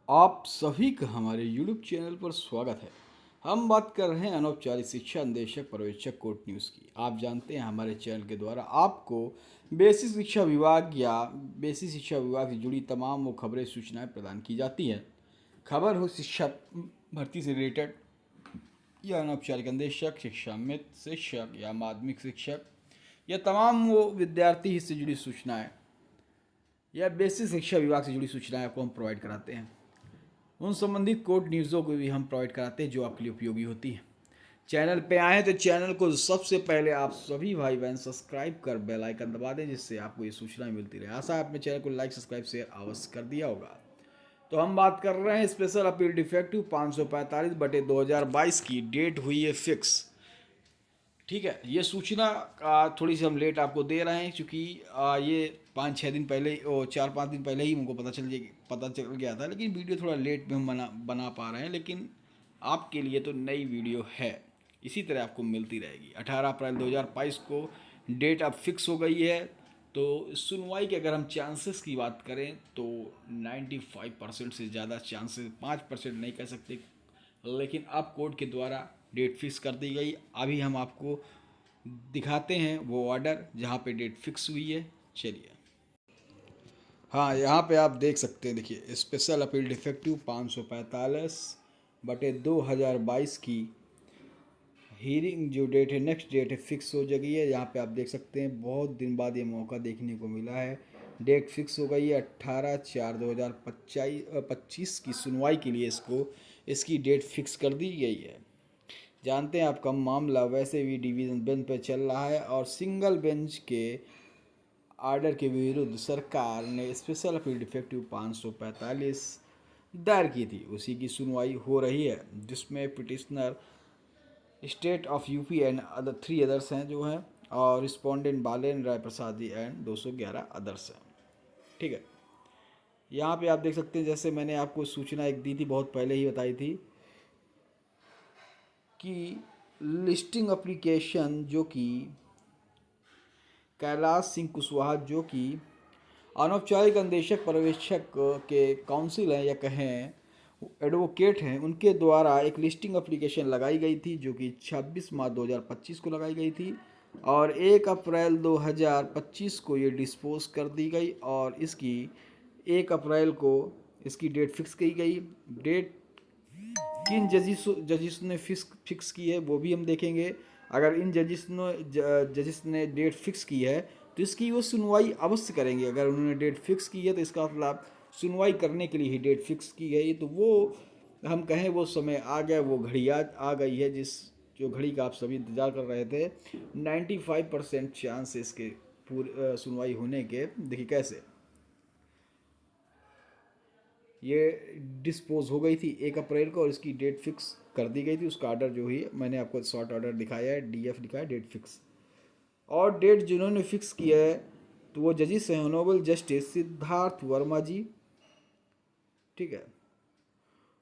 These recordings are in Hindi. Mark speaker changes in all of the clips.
Speaker 1: आप सभी का हमारे YouTube चैनल पर स्वागत है। हम बात कर रहे हैं अनौपचारिक शिक्षा निदेशक पर्यवेक्षक कोर्ट न्यूज़ की। आप जानते हैं हमारे चैनल के द्वारा आपको बेसिक शिक्षा विभाग या बेसिक शिक्षा विभाग से जुड़ी तमाम वो खबरें सूचनाएं प्रदान की जाती हैं। खबर हो शिक्षा भर्ती से रिलेटेड या अनौपचारिक निदेशक, शिक्षा मित्र शिक्षक या माध्यमिक शिक्षक या तमाम वो विद्यार्थी से जुड़ी सूचनाएं या बेसिक शिक्षा विभाग से जुड़ी सूचनाएं आपको हम प्रोवाइड कराते हैं। उन संबंधित कोर्ट न्यूज़ों को भी हम प्रोवाइड कराते हैं जो आपके लिए उपयोगी होती हैं। चैनल पे आए तो चैनल को सबसे पहले आप सभी भाई बहन सब्सक्राइब कर बेल आइकन दबा दें, जिससे आपको ये सूचनाएं मिलती रहे। आशा है आपने चैनल को लाइक सब्सक्राइब शेयर अवश्य कर दिया होगा। तो हम बात कर रहे हैं स्पेशल अपील डिफेक्टिव 545/2022 की डेट हुई है फिक्स। ठीक है, ये सूचना थोड़ी सी हम लेट आपको दे रहे हैं क्योंकि ये 5-6 दिन पहले 4-5 दिन पहले ही हमको पता चल गया था, लेकिन वीडियो थोड़ा लेट में हम बना पा रहे हैं। लेकिन आपके लिए तो नई वीडियो है, इसी तरह आपको मिलती रहेगी। 18 अप्रैल 2022 को डेट अब फिक्स हो गई है। तो सुनवाई के अगर हम चांसेस की बात करें तो 95% से ज़्यादा चांसेस, 5% नहीं कह सकते, लेकिन अब कोर्ट के द्वारा डेट फिक्स कर दी गई। अभी हम आपको दिखाते हैं वो ऑर्डर जहाँ पे डेट फिक्स हुई है। चलिए, हाँ, यहाँ पे आप देख सकते हैं। देखिए, स्पेशल अपील डिफेक्टिव 545/2022 की हीरिंग जो डेट है, नेक्स्ट डेट है, फिक्स हो गई है। यहाँ पे आप देख सकते हैं बहुत दिन बाद ये मौका देखने को मिला है। डेट फिक्स हो गई है 18/4/2025 की सुनवाई के लिए इसकी डेट फिक्स कर दी गई है। जानते हैं आपका मामला वैसे भी डिवीज़न बेंच पर चल रहा है और सिंगल बेंच के आर्डर के विरुद्ध सरकार ने स्पेशल अपील डिफेक्टिव 545 दायर की थी। उसी की सुनवाई हो रही है, जिसमें petitioner state of UP and other 3 others हैं जो हैं, और रिस्पोंडेंट बालेन राय प्रसादी एंड 211 अदर्स हैं। ठीक है, यहाँ पे आप देख सकते हैं, जैसे मैंने आपको सूचना एक दी थी, बहुत पहले ही बताई थी कि लिस्टिंग एप्लीकेशन जो कि कैलाश सिंह कुशवाहा, जो कि अनौपचारिक अन्वेषक पर्यवेक्षक के काउंसिल हैं या कहें एडवोकेट हैं, उनके द्वारा एक लिस्टिंग एप्लीकेशन लगाई गई थी जो कि 26 मार्च 2025 को लगाई गई थी और 1 अप्रैल 2025 को ये डिस्पोज कर दी गई और इसकी 1 अप्रैल को इसकी डेट फिक्स की गई। डेट किन जजिस ने फिक्स की है वो भी हम देखेंगे। अगर इन जजिस ने डेट फिक्स की है तो इसकी वो सुनवाई अवश्य करेंगे। अगर उन्होंने डेट फिक्स की है तो इसका मतलब सुनवाई करने के लिए ही डेट फिक्स की गई। तो वो हम कहें वो समय आ गया, वो घड़ी आ गई है, जो घड़ी का आप सभी इंतज़ार कर रहे थे। 95% चांस इसके पूरे सुनवाई होने के। देखिए कैसे ये डिस्पोज हो गई थी 1 अप्रैल को और इसकी डेट फिक्स कर दी गई थी। उसका ऑर्डर जो ही मैंने आपको शॉर्ट ऑर्डर दिखाया है, डीएफ लिखा है, डेट फिक्स। और डेट जिन्होंने फिक्स किया है तो वो जजिस हैं ऑनरेबल जस्टिस सिद्धार्थ वर्मा जी, ठीक है,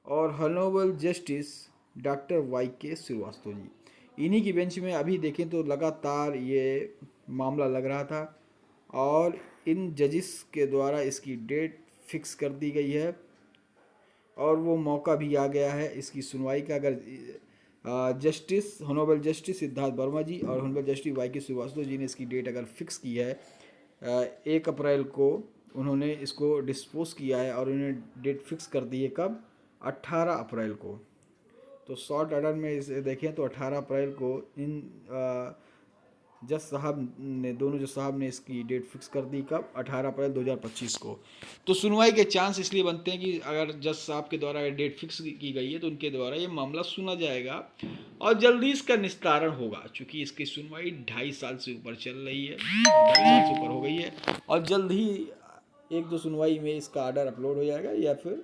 Speaker 1: और ऑनरेबल जस्टिस डॉक्टर वाई के श्रीवास्तव जी। इन्हीं की बेंच में अभी देखें तो लगातार ये मामला लग रहा था और इन जजिस के द्वारा इसकी डेट फिक्स कर दी गई है और वो मौका भी आ गया है इसकी सुनवाई का। अगर justice honourable justice Siddharth Verma ji और ऑनरेबल जस्टिस वाई के श्रीवास्तव जी ने इसकी डेट अगर फिक्स की है 1 अप्रैल को, उन्होंने इसको डिस्पोज किया है और उन्होंने डेट फिक्स कर दी है कब, 18 अप्रैल को। तो शॉर्ट ऑर्डर में इसे देखें तो 18 अप्रैल को इन जज साहब ने, दोनों जज साहब ने इसकी डेट फिक्स कर दी कब, 18 अप्रैल 2025 को। तो सुनवाई के चांस इसलिए बनते हैं कि अगर जज साहब के द्वारा डेट फिक्स की गई है तो उनके द्वारा ये मामला सुना जाएगा और जल्दी इसका निस्तारण होगा, क्योंकि इसकी सुनवाई 2.5 साल से ऊपर चल रही है, 2.5 साल से ऊपर हो गई है और जल्द ही 1-2 सुनवाई में इसका ऑर्डर अपलोड हो जाएगा या फिर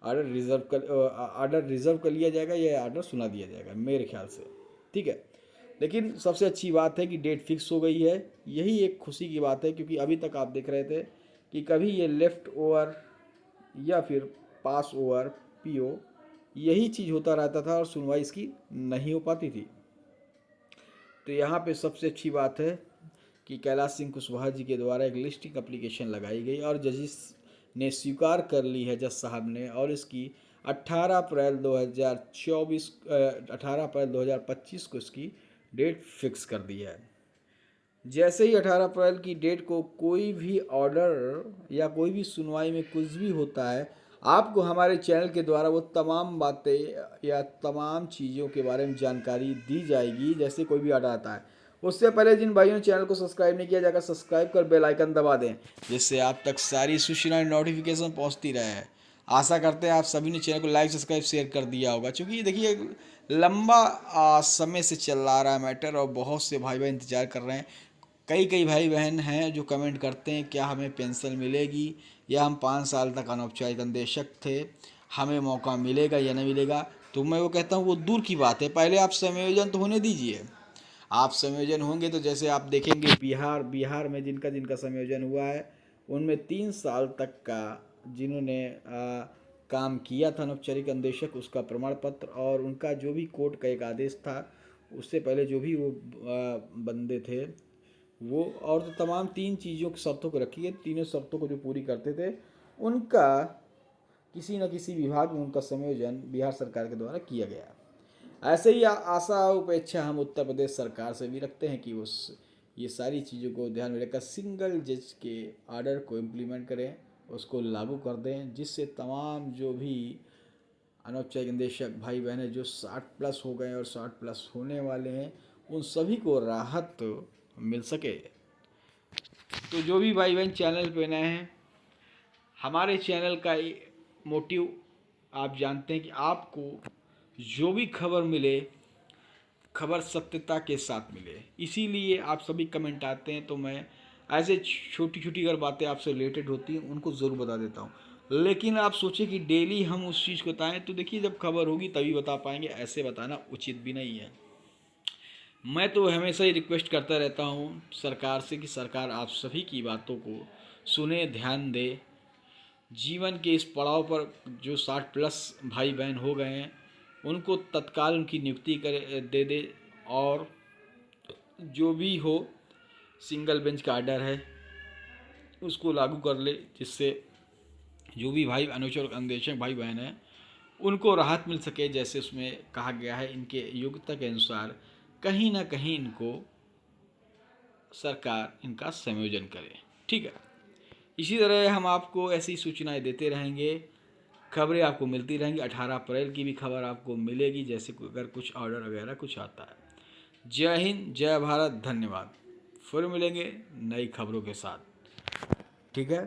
Speaker 1: ऑर्डर रिजर्व कर लिया जाएगा या ऑर्डर सुना दिया जाएगा मेरे ख्याल से। ठीक है, लेकिन सबसे अच्छी बात है कि डेट फिक्स हो गई है, यही एक खुशी की बात है, क्योंकि अभी तक आप देख रहे थे कि कभी ये लेफ़्ट ओवर या फिर पास ओवर पीओ यही चीज़ होता रहता था और सुनवाई इसकी नहीं हो पाती थी। तो यहाँ पे सबसे अच्छी बात है कि कैलाश सिंह कुशवाहा जी के द्वारा एक लिस्टिंग एप्लीकेशन लगाई गई और ने स्वीकार कर ली है जज साहब ने, और इसकी 18 अप्रैल 2024 18 अप्रैल 2025 को इसकी डेट फिक्स कर दी है। जैसे ही 18 अप्रैल की डेट को कोई भी ऑर्डर या कोई भी सुनवाई में कुछ भी होता है, आपको हमारे चैनल के द्वारा वो तमाम बातें या तमाम चीज़ों के बारे में जानकारी दी जाएगी। जैसे कोई भी ऑर्डर आता है, उससे पहले जिन भाइयों ने चैनल को सब्सक्राइब नहीं किया, जाकर सब्सक्राइब कर बेल आइकन दबा दें, जिससे आप तक सारी सूचनाएं नोटिफिकेशन पहुंचती रहे। आशा करते हैं आप सभी ने चैनल को लाइक सब्सक्राइब शेयर कर दिया होगा, क्योंकि देखिए लंबा समय से चल रहा है मैटर, और बहुत से भाई बहन इंतजार कर रहे हैं। कई कई भाई बहन हैं जो कमेंट करते हैं क्या हमें पेंशन मिलेगी, या हम 5 साल तक अनौपचारिक अंदेशक थे, हमें मौका मिलेगा या नहीं मिलेगा। तो मैं वो कहता हूँ वो दूर की बात है, पहले आप समायोजन तो होने दीजिए। आप समायोजन होंगे तो जैसे आप देखेंगे बिहार में जिनका जिनका समायोजन हुआ है, उनमें 3 साल तक का जिन्होंने काम किया था अनौपचारिक अंदेशक, उसका प्रमाण पत्र और उनका जो भी कोर्ट का एक आदेश था, उससे पहले जो भी वो बंदे थे वो, और तो तमाम 3 चीज़ों की शर्तों को रखी है, तीनों शर्तों को जो पूरी करते थे उनका किसी न किसी विभाग में उनका संयोजन बिहार सरकार के द्वारा किया गया। ऐसे ही आशा और उपेक्षा हम उत्तर प्रदेश सरकार से भी रखते हैं कि उस ये सारी चीज़ों को ध्यान में रखकर सिंगल जज के आर्डर को इम्प्लीमेंट करें, उसको लागू कर दें, जिससे तमाम जो भी अनौपचारिक निदेशक भाई बहन है जो 60+ हो गए और 60+ होने वाले हैं, उन सभी को राहत मिल सके। तो जो भी भाई बहन चैनल पे नए हैं, हमारे चैनल का मोटिव आप जानते हैं कि आपको जो भी खबर मिले, खबर सत्यता के साथ मिले। इसीलिए आप सभी कमेंट आते हैं, तो मैं ऐसे छोटी छोटी अगर बातें आपसे रिलेटेड होती हैं उनको ज़रूर बता देता हूँ। लेकिन आप सोचें कि डेली हम उस चीज़ को बताएं, तो देखिए जब खबर होगी तभी बता पाएंगे, ऐसे बताना उचित भी नहीं है। मैं तो हमेशा ही रिक्वेस्ट करता रहता हूँ सरकार से कि सरकार आप सभी की बातों को सुने, ध्यान दे। जीवन के इस पड़ाव पर जो 60+ भाई बहन हो गए हैं उनको तत्काल उनकी नियुक्ति दे दे, और जो भी हो सिंगल बेंच का आर्डर है उसको लागू कर ले, जिससे जो भी भाई अनुचर अन्वेषक भाई बहन हैं उनको राहत मिल सके। जैसे उसमें कहा गया है इनके योग्यता के अनुसार कहीं ना कहीं इनको सरकार इनका संयोजन करे। ठीक है, इसी तरह हम आपको ऐसी सूचनाएं देते रहेंगे, खबरें आपको मिलती रहेंगी। 18 अप्रैल की भी खबर आपको मिलेगी, जैसे अगर कुछ ऑर्डर वगैरह कुछ आता है। जय हिंद, जय भारत, धन्यवाद। फिर मिलेंगे नई खबरों के साथ। ठीक है।